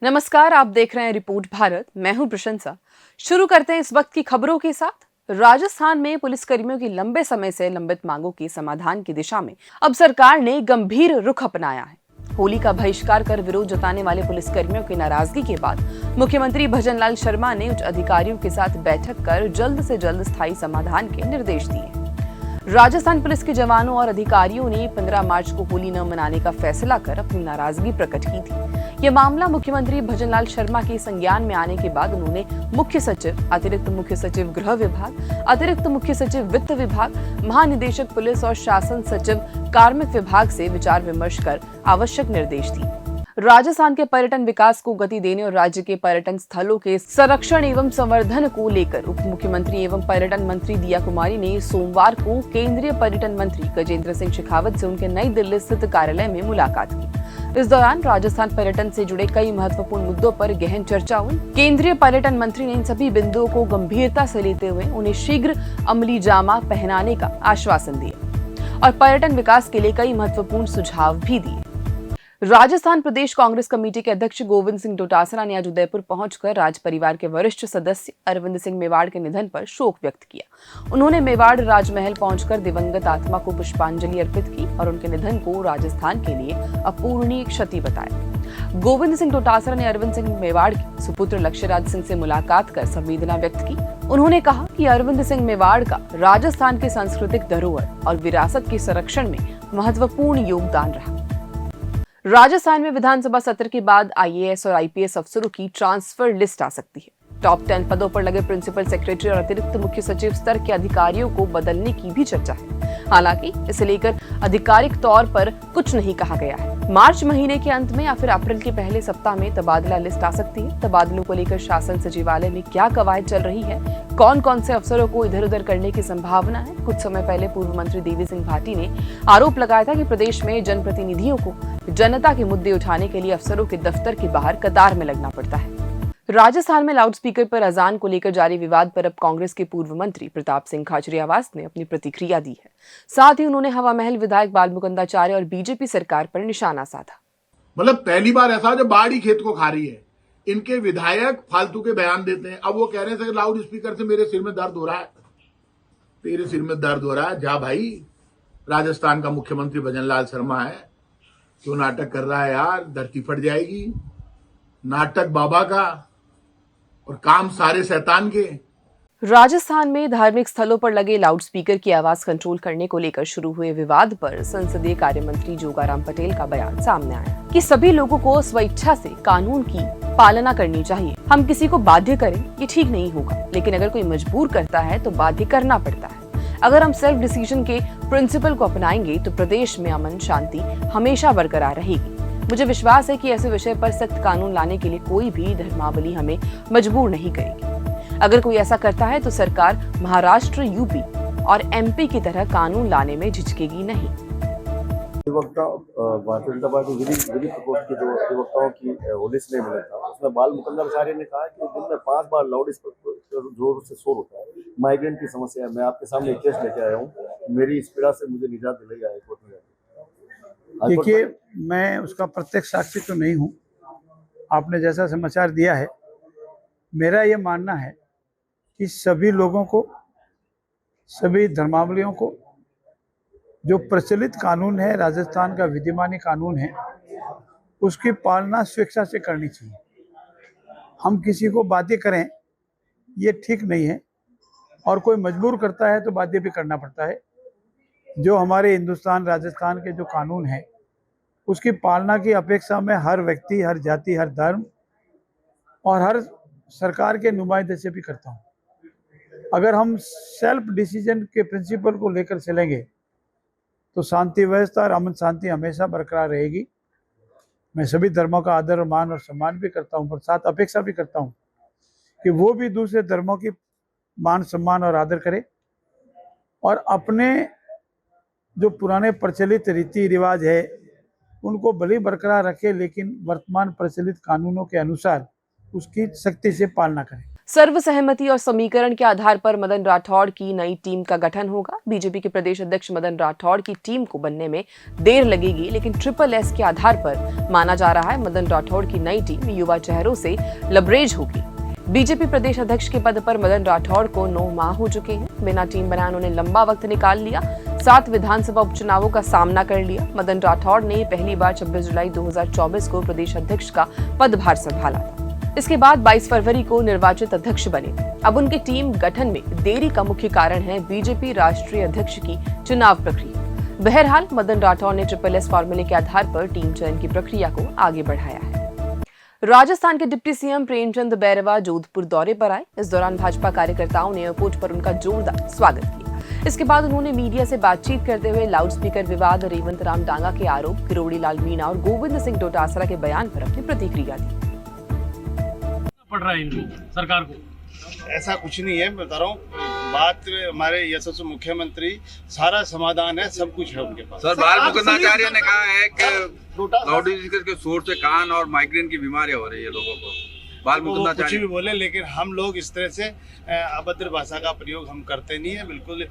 नमस्कार, आप देख रहे हैं रिपोर्ट भारत। मैं हूं प्रशंसा। शुरू करते हैं इस वक्त की खबरों के साथ। राजस्थान में पुलिसकर्मियों की लंबे समय से लंबित मांगों के समाधान की दिशा में अब सरकार ने गंभीर रुख अपनाया है। होली का बहिष्कार कर विरोध जताने वाले पुलिसकर्मियों की नाराजगी के बाद मुख्यमंत्री भजनलाल शर्मा ने उच्च अधिकारियों के साथ बैठक कर जल्द से जल्द स्थायी समाधान के निर्देश दिए। राजस्थान पुलिस के जवानों और अधिकारियों ने 15 मार्च को होली न मनाने का फैसला कर अपनी नाराजगी प्रकट की थी। यह मामला मुख्यमंत्री भजनलाल शर्मा के संज्ञान में आने के बाद उन्होंने मुख्य सचिव, अतिरिक्त मुख्य सचिव गृह विभाग, अतिरिक्त मुख्य सचिव वित्त विभाग, महानिदेशक पुलिस और शासन सचिव कार्मिक विभाग से विचार विमर्श कर आवश्यक निर्देश दिए। राजस्थान के पर्यटन विकास को गति देने और राज्य के पर्यटन स्थलों के संरक्षण एवं संवर्धन को लेकर उप मुख्यमंत्री एवं पर्यटन मंत्री दिया कुमारी ने सोमवार को केंद्रीय पर्यटन मंत्री गजेंद्र सिंह शेखावत से उनके नई दिल्ली स्थित कार्यालय में मुलाकात की। इस दौरान राजस्थान पर्यटन से जुड़े कई महत्वपूर्ण मुद्दों पर गहन चर्चा हुई। केंद्रीय पर्यटन मंत्री ने इन सभी बिंदुओं को गंभीरता से लेते हुए उन्हें शीघ्र अमली जामा पहनाने का आश्वासन दिया और पर्यटन विकास के लिए कई महत्वपूर्ण सुझाव भी दिए। राजस्थान प्रदेश कांग्रेस कमेटी के अध्यक्ष गोविंद सिंह डोटासरा ने आज उदयपुर पहुंचकर राज परिवार के वरिष्ठ सदस्य अरविंद सिंह मेवाड़ के निधन पर शोक व्यक्त किया। उन्होंने मेवाड़ राजमहल पहुंचकर दिवंगत आत्मा को पुष्पांजलि अर्पित की और उनके निधन को राजस्थान के लिए अपूरणीय क्षति बताया। गोविंद सिंह डोटासरा ने अरविंद सिंह मेवाड़ के सुपुत्र लक्ष्यराज सिंह से मुलाकात कर संवेदना व्यक्त की। उन्होंने कहा कि अरविंद सिंह मेवाड़ का राजस्थान के सांस्कृतिक धरोहर और विरासत के संरक्षण में महत्वपूर्ण योगदान रहा। राजस्थान में विधानसभा सत्र के बाद आईएएस और आईपीएस अफसरों की ट्रांसफर लिस्ट आ सकती है। टॉप 10 पदों पर लगे प्रिंसिपल सेक्रेटरी और अतिरिक्त मुख्य सचिव स्तर के अधिकारियों को बदलने की भी चर्चा है। हालांकि इसे लेकर आधिकारिक तौर पर कुछ नहीं कहा गया है। मार्च महीने के अंत में या फिर अप्रैल के पहले सप्ताह में तबादला लिस्ट आ सकती है। तबादलों को लेकर शासन सचिवालय में क्या कवायद चल रही है, कौन कौन से अफसरों को इधर उधर करने की संभावना है। कुछ समय पहले पूर्व मंत्री देवी सिंह भाटी ने आरोप लगाया था कि प्रदेश में जनप्रतिनिधियों को जनता के मुद्दे उठाने के लिए अफसरों के दफ्तर के बाहर कतार में लगना पड़ता है। राजस्थान में लाउडस्पीकर पर अजान को लेकर जारी विवाद पर अब कांग्रेस के पूर्व मंत्री प्रताप सिंह खाचरियावास ने अपनी प्रतिक्रिया दी है। साथ ही उन्होंने हवा महल विधायक बालमुकुंदाचार्य और बीजेपी सरकार पर निशाना साधा। मतलब पहली बार ऐसा जब बाढ़ ही खेत को खा रही है। इनके विधायक फालतू के बयान देते हैं। अब वो कह रहे हैं लाउड स्पीकर से मेरे सिर में दर्द हो रहा है। तेरे सिर में दर्द हो रहा है, जा भाई। राजस्थान का मुख्यमंत्री भजनलाल शर्मा है, क्यों नाटक कर रहा है यार? धरती फट जाएगी। नाटक बाबा का और काम सारे शैतान के। राजस्थान में धार्मिक स्थलों पर लगे लाउडस्पीकर की आवाज कंट्रोल करने को लेकर शुरू हुए विवाद पर संसदीय कार्य मंत्री जोगाराम पटेल का बयान सामने आया कि सभी लोगों को स्वेच्छा से कानून की पालना करनी चाहिए। हम किसी को बाध्य करें ये ठीक नहीं होगा, लेकिन अगर कोई मजबूर करता है तो बाध्य करना पड़ता है। अगर हम सेल्फ डिसीजन के प्रिंसिपल को अपनाएंगे तो प्रदेश में अमन शांति हमेशा बरकरार रहेगी। मुझे विश्वास है कि ऐसे विषय पर सख्त कानून लाने के लिए कोई भी धर्मावली हमें मजबूर नहीं करेगी। अगर कोई ऐसा करता है तो सरकार महाराष्ट्र, यूपी और एमपी की तरह कानून लाने में झिझकेगी नहीं। भारतीय जनता पार्टी विधि प्रकोष्ठ के जो अधिवक्ताओं की लिस्ट में मिला था, उसमें बालमुकुंदाचार्य ने कहा कि दिन में 5 बार लाउड स्पीकर जोर से शोर होता है। माइग्रेन की समस्या है। मैं आपके सामने केस लेके आया हूँ। मेरी इस पीड़ा से मुझे निजात दिलाई हाईकोर्ट में। देखिए, मैं उसका प्रत्यक्ष साक्षी तो नहीं हूँ। आपने जैसा समाचार दिया है, मेरा ये मानना है कि सभी लोगों को, सभी धर्मावलियों को जो प्रचलित कानून है, राजस्थान का विधिमानी कानून है, उसकी पालना स्वेच्छा से करनी चाहिए। हम किसी को बाध्य करें ये ठीक नहीं है, और कोई मजबूर करता है तो बाध्य भी करना पड़ता है। जो हमारे हिंदुस्तान, राजस्थान के जो कानून है, उसकी पालना की अपेक्षा में हर व्यक्ति, हर जाति, हर धर्म और हर सरकार के नुमाइंदे से भी करता हूँ। अगर हम सेल्फ डिसीजन के प्रिंसिपल को लेकर चलेंगे तो शांति व्यवस्था और अमन शांति हमेशा बरकरार रहेगी। मैं सभी धर्मों का आदर और मान और सम्मान भी करता हूँ, पर साथ अपेक्षा भी करता हूँ कि वो भी दूसरे धर्मों की मान सम्मान और आदर करे और अपने जो पुराने प्रचलित रीति रिवाज है उनको भले बरकरार रखे, लेकिन वर्तमान प्रचलित कानूनों के अनुसार उसकी सख्ती से पालना करें। सर्वसहमति और समीकरण के आधार पर मदन राठौड़ की नई टीम का गठन होगा। बीजेपी के प्रदेश अध्यक्ष मदन राठौड़ की टीम को बनने में देर लगेगी, लेकिन SSS के आधार पर माना जा रहा है मदन राठौड़ की नई टीम युवा चेहरों से लबरेज होगी। बीजेपी प्रदेश अध्यक्ष के पद पर मदन राठौड़ को 9 माह हो चुके हैं। बिना टीम बनाए उन्होंने लंबा वक्त निकाल लिया, 7 विधानसभा उपचुनावों का सामना कर लिया। मदन राठौड़ ने पहली बार 26 जुलाई 2024 को प्रदेश अध्यक्ष का पदभार संभाला था। इसके बाद 22 फरवरी को निर्वाचित अध्यक्ष बने। अब उनकी टीम गठन में देरी का मुख्य कारण है बीजेपी राष्ट्रीय अध्यक्ष की चुनाव प्रक्रिया। बहरहाल मदन राठौड़ ने SSS फॉर्मूले के आधार पर टीम चयन की प्रक्रिया को आगे बढ़ाया है। राजस्थान के डिप्टी सीएम प्रेमचंद बैरवा जोधपुर दौरे पर आए। इस दौरान भाजपा कार्यकर्ताओं ने एयरपोर्ट पर उनका जोरदार स्वागत किया। इसके बाद उन्होंने मीडिया से बातचीत करते हुए लाउडस्पीकर विवाद, रेवंत राम डांगा के आरोप, किरोड़ी लाल मीणा और गोविंद सिंह डोटासरा के बयान पर अपनी प्रतिक्रिया दी। पड़ रहा है इनको सरकार को? ऐसा कुछ नहीं है, मैं बता रहा हूँ। बात हमारे यशस्वी मुख्यमंत्री, सारा समाधान है, सब कुछ है उनके पास। सर, बाल मुकुंदाचार्य ने कहा है कि लाउडस्पीकर के शोर से कान और माइग्रेन की बीमारियां हो रही है लोगों को। बाल मुकुंदाचार्य कुछ भी बोले, लेकिन हम लोग इस तरह से अभद्र भाषा का प्रयोग हम करते नहीं है। बिल्कुल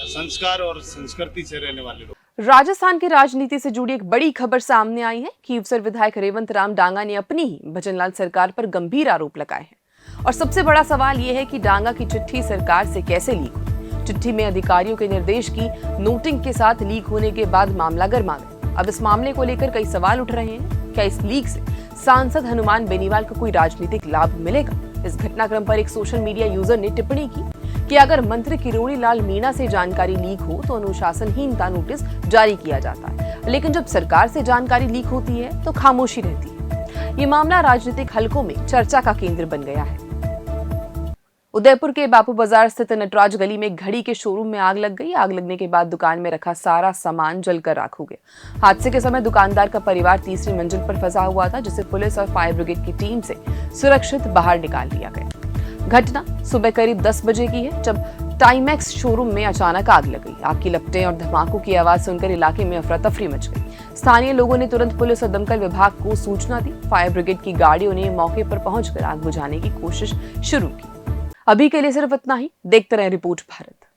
संस्कार और संस्कृति से रहने वाले लोग। राजस्थान की राजनीति से जुड़ी एक बड़ी खबर सामने आई है कि ईवसर विधायक रेवंत राम डांगा ने अपनी ही भजनलाल सरकार पर गंभीर आरोप लगाए हैं। और सबसे बड़ा सवाल यह है कि डांगा की चिट्ठी सरकार से कैसे लीक हुई। चिट्ठी में अधिकारियों के निर्देश की नोटिंग के साथ लीक होने के बाद मामला गर्मा गया। अब इस मामले को लेकर कई सवाल उठ रहे हैं। क्या इस लीक से सांसद हनुमान बेनीवाल को कोई राजनीतिक लाभ मिलेगा? इस घटनाक्रम पर एक सोशल मीडिया यूजर ने टिप्पणी की कि अगर मंत्री किरोड़ी लाल मीणा से जानकारी लीक हो तो अनुशासनहीनता नोटिस जारी किया जाता है, लेकिन जब सरकार से जानकारी लीक होती है तो खामोशी रहती है। ये मामला राजनीतिक हलकों में चर्चा का केंद्र बन गया है। उदयपुर के बापू बाजार स्थित नटराज गली में घड़ी के शोरूम में आग लग गई। आग लगने के बाद दुकान में रखा सारा सामान जलकर राख हो गया। हादसे के समय दुकानदार का परिवार तीसरी मंजिल पर फंसा हुआ था, जिसे पुलिस और फायर ब्रिगेड की टीम से सुरक्षित बाहर निकाल लिया गया। घटना सुबह करीब 10 बजे की है, जब टाइमैक्स शोरूम में अचानक आग लग गई। आग की लपटें और धमाकों की आवाज सुनकर इलाके में अफरा तफरी मच गई। स्थानीय लोगों ने तुरंत पुलिस और दमकल विभाग को सूचना दी। फायर ब्रिगेड की गाड़ियों ने मौके पर पहुंचकर आग बुझाने की कोशिश शुरू की। अभी के लिए सिर्फ इतना ही। देखते रहें रिपोर्ट भारत।